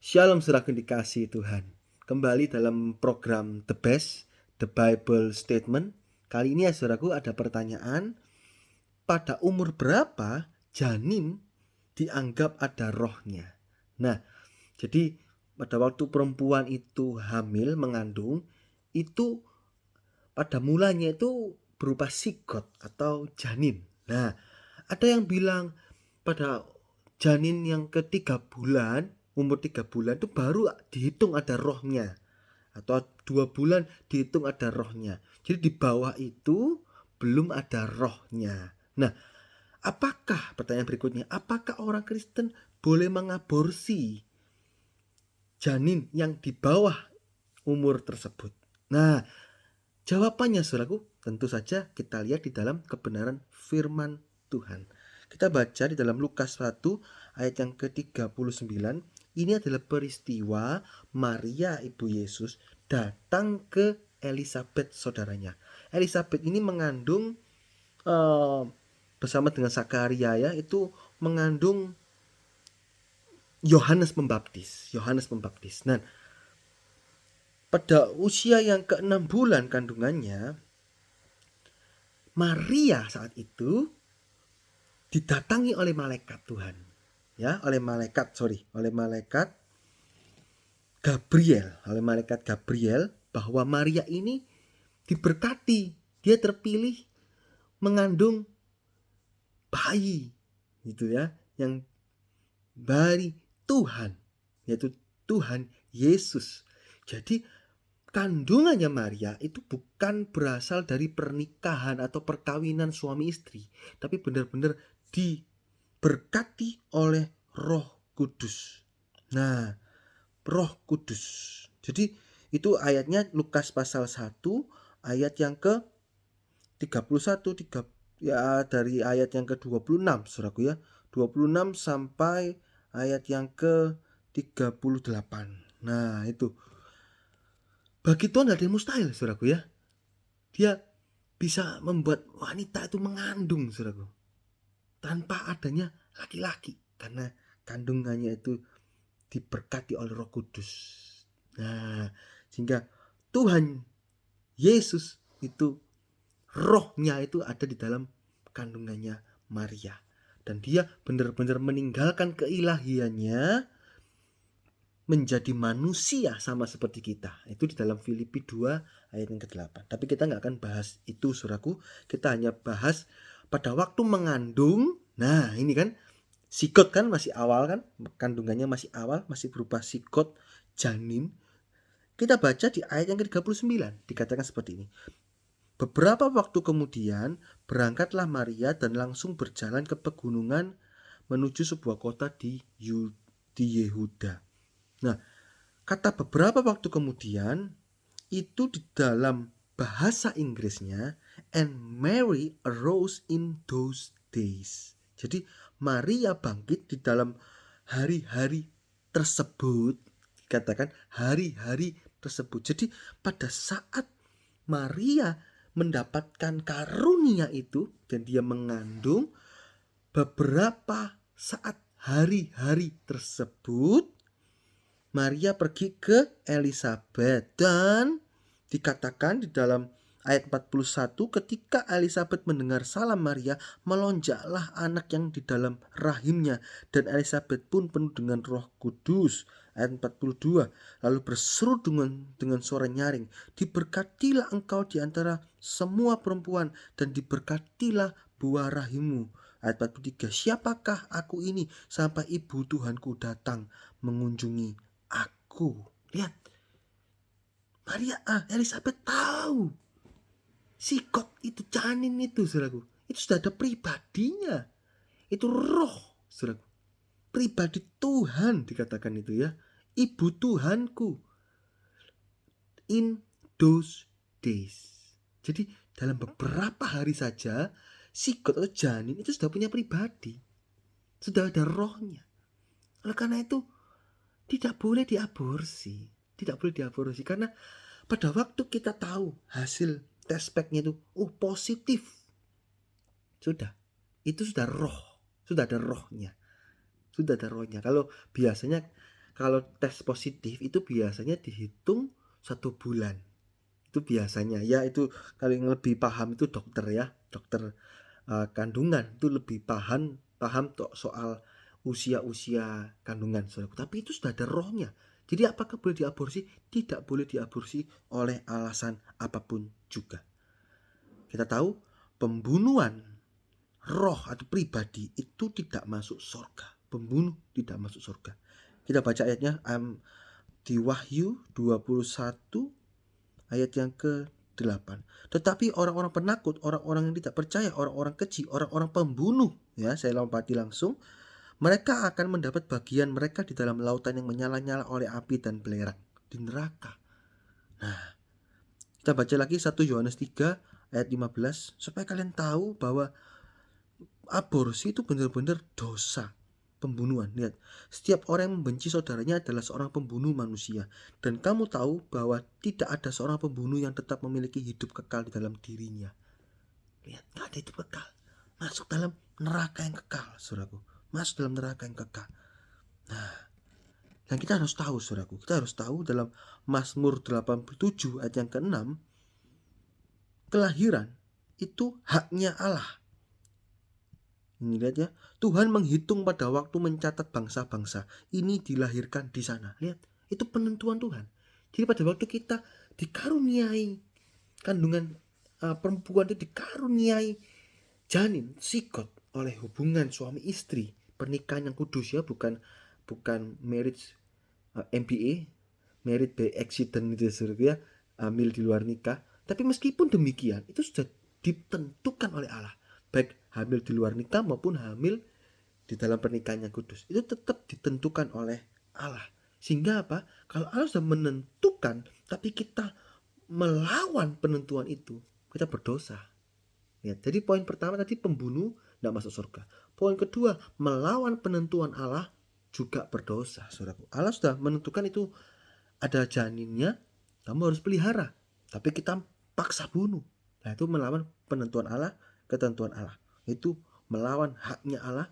Shalom saudaraku dikasihi Tuhan. Kembali dalam program The Best, The Bible Statement. Kali ini ya saudaraku ada pertanyaan. Pada umur berapa janin dianggap ada rohnya? Nah, jadi pada waktu perempuan itu hamil mengandung, itu pada mulanya itu berupa sigot atau janin. Nah, ada yang bilang pada janin yang ke 3 bulan, umur 3 bulan itu baru dihitung ada rohnya. Atau 2 bulan dihitung ada rohnya. Jadi di bawah itu belum ada rohnya. Nah, pertanyaan berikutnya, apakah orang Kristen boleh mengaborsi janin yang di bawah umur tersebut? Nah, jawabannya saudaraku, tentu saja kita lihat di dalam kebenaran firman Tuhan. Kita baca di dalam Lukas 1 ayat yang ke-39. Ini adalah peristiwa Maria ibu Yesus datang ke Elizabeth saudaranya. Elizabeth ini mengandung bersama dengan Zakaria ya, itu mengandung Yohanes Pembaptis. Nah, pada usia yang ke-6 bulan kandungannya, Maria saat itu didatangi oleh malaikat Tuhan. Ya, oleh malaikat Gabriel bahwa Maria ini diberkati, dia terpilih mengandung bayi gitu ya, yang dari Tuhan, yaitu Tuhan Yesus. Jadi kandungannya Maria itu bukan berasal dari pernikahan atau perkawinan suami istri, tapi benar-benar diberkati oleh Roh Kudus. Nah, Roh Kudus. Jadi itu ayatnya Lukas pasal 1 ayat yang ke 31 ya, dari ayat yang ke-26 Saudaraku ya. 26 sampai ayat yang ke-38. Nah, itu. Bagi Tuhan tidak ada yang mustahil Saudaraku ya. Dia bisa membuat wanita itu mengandung Saudaraku, tanpa adanya laki-laki, karena kandungannya itu diberkati oleh Roh Kudus. Nah, sehingga Tuhan Yesus itu rohnya itu ada di dalam kandungannya Maria, dan dia benar-benar meninggalkan keilahiannya menjadi manusia sama seperti kita. Itu di dalam Filipi 2 ayat yang ke-8. Tapi kita nggak akan bahas itu saudaraku. Kita hanya bahas pada waktu mengandung. Nah, ini kan sigot kan masih awal kan, kandungannya masih awal, masih berupa sigot janin. Kita baca di ayat yang ke-39, dikatakan seperti ini. Beberapa waktu kemudian berangkatlah Maria dan langsung berjalan ke pegunungan menuju sebuah kota di Yehuda. Nah, kata beberapa waktu kemudian itu di dalam bahasa Inggrisnya, and Mary arose in those days. Jadi Maria bangkit di dalam hari-hari tersebut, dikatakan hari-hari tersebut. Jadi pada saat Maria mendapatkan karunia itu dan dia mengandung, beberapa saat hari-hari tersebut Maria pergi ke Elizabeth, dan dikatakan di dalam ayat 41, ketika Elizabeth mendengar salam Maria, melonjaklah anak yang di dalam rahimnya, dan Elizabeth pun penuh dengan Roh Kudus. Ayat 42, lalu berseru dengan suara nyaring, diberkatilah engkau di antara semua perempuan, dan diberkatilah buah rahimmu. Ayat 43, siapakah aku ini sampai ibu Tuhanku datang mengunjungi aku. Lihat, Maria Elizabeth tahu sigot itu, janin itu saudaraku, itu sudah ada pribadinya. Itu roh saudaraku, pribadi Tuhan dikatakan itu ya, ibu Tuhanku in those days. Jadi dalam beberapa hari saja sigot atau janin itu sudah punya pribadi, sudah ada rohnya. Oleh karena itu tidak boleh diaborsi, karena pada waktu kita tahu hasil tes packnya itu positif, itu sudah roh, sudah ada rohnya. Kalau biasanya Kalau tes positif itu biasanya dihitung 1 bulan. Itu biasanya ya, itu kalau yang lebih paham itu dokter ya, dokter kandungan itu lebih paham soal usia kandungan, saudaraku. Tapi itu sudah ada rohnya. Jadi apakah boleh diaborsi? Tidak boleh diaborsi oleh alasan apapun juga. Kita tahu pembunuhan roh atau pribadi itu tidak masuk surga. Pembunuh tidak masuk surga. Kita baca ayatnya di Wahyu 21 ayat yang ke-8. Tetapi orang-orang penakut, orang-orang yang tidak percaya, orang-orang keji, orang-orang pembunuh, ya, saya lompati langsung, mereka akan mendapat bagian mereka di dalam lautan yang menyala-nyala oleh api dan belerang, di neraka. Nah, kita baca lagi 1 Yohanes 3 ayat 15 supaya kalian tahu bahwa aborsi itu benar-benar dosa. Pembunuhan. Lihat, setiap orang yang membenci saudaranya adalah seorang pembunuh manusia. Dan kamu tahu bahwa tidak ada seorang pembunuh yang tetap memiliki hidup kekal di dalam dirinya. Lihat, gak ada hidup kekal. Masuk dalam neraka yang kekal, saudaraku. Masuk dalam neraka yang kekal. Nah, dan kita harus tahu, saudaraku. Kita harus tahu dalam Mazmur 87 ayat yang ke-6, kelahiran itu haknya Allah. Ini lihat ya, Tuhan menghitung pada waktu mencatat bangsa-bangsa. Ini dilahirkan di sana. Lihat, itu penentuan Tuhan. Jadi pada waktu kita dikaruniai kandungan perempuan itu dikaruniai janin, sigot oleh hubungan suami istri, pernikahan yang kudus ya, bukan marriage MBA, married by accident itu ya, hamil di luar nikah. Tapi meskipun demikian, itu sudah ditentukan oleh Allah. Baik hamil di luar nikah maupun hamil di dalam pernikahan yang kudus, itu tetap ditentukan oleh Allah. Sehingga apa? Kalau Allah sudah menentukan tapi kita melawan penentuan itu, kita berdosa. Ya, jadi poin pertama tadi pembunuh tidak masuk surga. Poin kedua, melawan penentuan Allah juga berdosa, saudaraku. Allah sudah menentukan itu ada janinnya, kamu harus pelihara. Tapi kita paksa bunuh. Nah, itu melawan penentuan Allah, ketentuan Allah. Itu melawan haknya Allah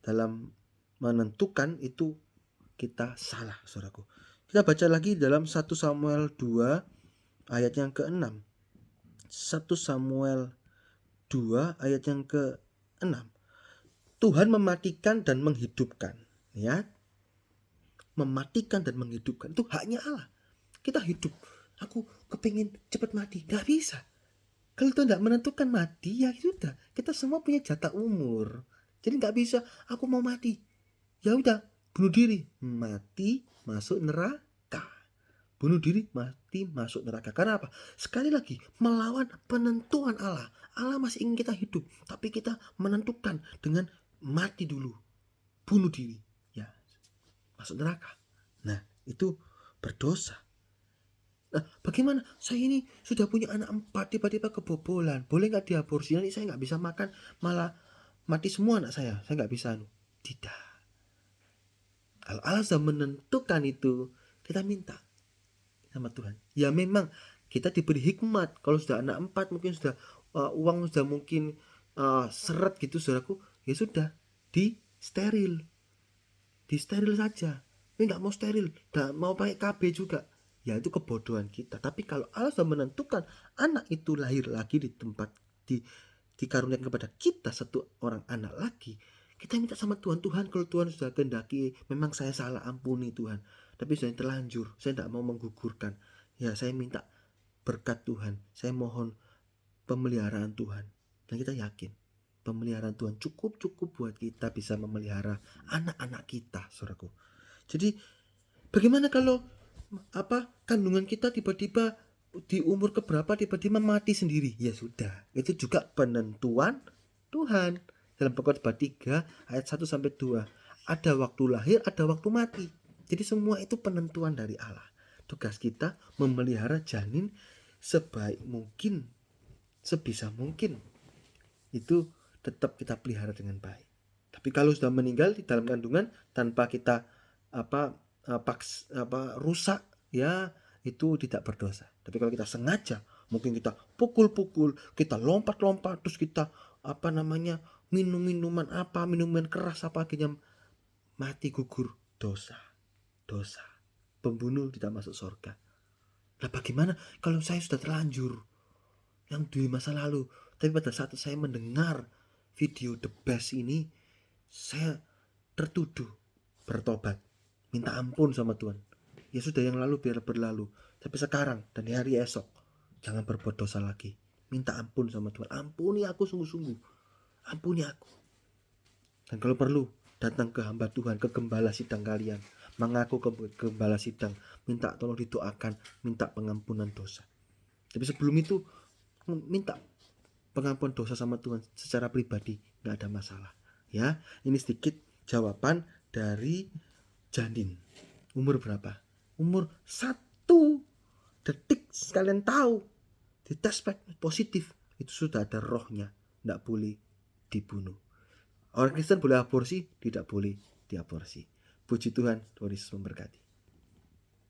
dalam menentukan, itu kita salah, saudaraku. Kita baca lagi dalam 1 Samuel 2 ayat yang ke-6. 1 Samuel 2 ayat yang ke-6. Tuhan mematikan dan menghidupkan, ya. Mematikan dan menghidupkan itu haknya Allah. Kita hidup, aku kepingin cepat mati, gak bisa. Kalau itu tidak menentukan mati, ya sudah, kita semua punya jatah umur. Jadi gak bisa, aku mau mati, ya udah bunuh diri, mati masuk neraka. Bunuh diri, mati masuk neraka. Karena apa? Sekali lagi, melawan penentuan Allah. Allah masih ingin kita hidup, tapi kita menentukan dengan mati dulu, bunuh diri, ya masuk neraka. Nah, itu berdosa. Nah, bagaimana? Saya ini sudah punya anak 4, tiba-tiba kebobolan. Boleh nggak diaborsi? Nanti saya nggak bisa makan, malah mati semua anak saya nggak bisa. Tidak. Kalau Allah sudah menentukan itu, kita minta sama Tuhan. Ya memang kita diberi hikmat. Kalau sudah anak 4, mungkin sudah uang sudah mungkin seret gitu, saudaraku, ya sudah disteril saja. Ini nggak mau steril, nggak mau pakai KB juga, ya itu kebodohan kita. Tapi kalau Allah sudah menentukan anak itu lahir lagi di tempat dikaruniakan kepada kita satu orang anak lagi, kita minta sama Tuhan, Tuhan kalau Tuhan sudah kehendaki, memang saya salah, ampuni Tuhan, tapi sudah terlanjur, saya tidak mau menggugurkan, ya saya minta berkat Tuhan, saya mohon pemeliharaan Tuhan. Dan kita yakin pemeliharaan Tuhan cukup buat kita bisa memelihara anak-anak kita, saudaraku. Jadi bagaimana kalau kandungan kita tiba-tiba di umur keberapa tiba-tiba mati sendiri? Ya sudah, itu juga penentuan Tuhan. Dalam Pengkhotbah 3 ayat 1 sampai 2, ada waktu lahir, ada waktu mati. Jadi semua itu penentuan dari Allah. Tugas kita memelihara janin sebaik mungkin, sebisa mungkin. Itu tetap kita pelihara dengan baik. Tapi kalau sudah meninggal di dalam kandungan tanpa kita rusak, ya itu tidak berdosa. Tapi kalau kita sengaja, mungkin kita pukul-pukul, kita lompat-lompat, terus kita minuman keras akhirnya mati gugur, dosa. dosa. Pembunuh tidak masuk surga. Nah bagaimana kalau saya sudah terlanjur yang di masa lalu, tapi pada saat saya mendengar video The Best ini, saya tertuduh bertobat, minta ampun sama Tuhan. Ya sudah, yang lalu biar berlalu, tapi sekarang dan di hari esok jangan berbuat dosa lagi. Minta ampun sama Tuhan, ampuni aku sungguh-sungguh, ampuni aku. Dan kalau perlu datang ke hamba Tuhan, ke gembala sidang kalian, mengaku ke gembala sidang, minta tolong didoakan, minta pengampunan dosa. Tapi sebelum itu minta pengampunan dosa sama Tuhan secara pribadi, nggak ada masalah. Ya, ini sedikit jawaban dari janin. Umur berapa? Umur 1 detik kalian tahu di tes positif, itu sudah ada rohnya, nggak boleh dibunuh. Orang Kristen boleh aborsi, tidak boleh diaborsi. Puji Tuhan, Tuhan Yesus memberkati.